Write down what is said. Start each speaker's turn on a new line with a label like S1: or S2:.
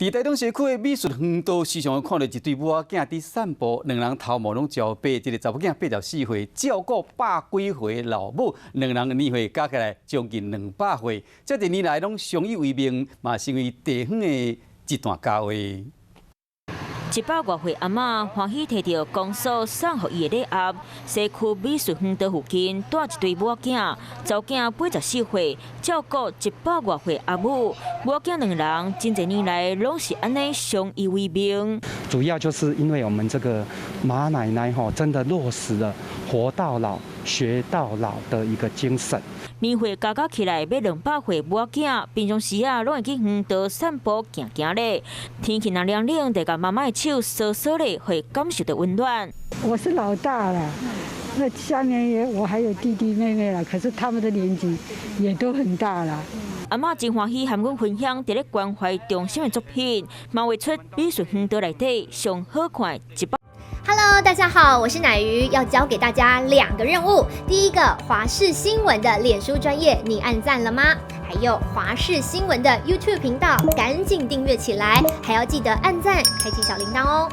S1: 伫台中社区的美术园道，时常看到一对母仔囝伫散步，两人头毛拢焦白。一个查某囝84岁，照顾100几岁的老母，两人年岁加起来将近200岁。这几年来拢相依为命，嘛成为地方的一段家话。
S2: 100多岁阿嬷欢喜摕到公所送予伊的礼盒，西区美术园道附近带一对母仔囝，查某囝84岁，照顾100多岁阿母，母仔两人真侪年来拢是安尼相依为命。
S3: 主要就是因为我们这个马奶奶真的落实了活到老、学到老的一个精神。
S2: 年岁加起来要200岁母仔囝，平常时拢会去园道散步行咧。天气若凉冷，得甲妈妈的手搔搔咧，会感受到温暖。
S4: 我是老大了，那下面我还有弟弟妹妹了，可是他们的年纪也都很大了。
S2: 阿嬷真欢喜，和阮分享伫咧关怀中心的作品，嘛画出美术园道内底上好看100。
S5: Hello， 大家好，我是乃瑜，要教给大家2个任务。第一个，华视新闻的脸书专页，你按赞了吗？还有华视新闻的 YouTube 频道，赶紧订阅起来，还要记得按赞，开启小铃铛哦。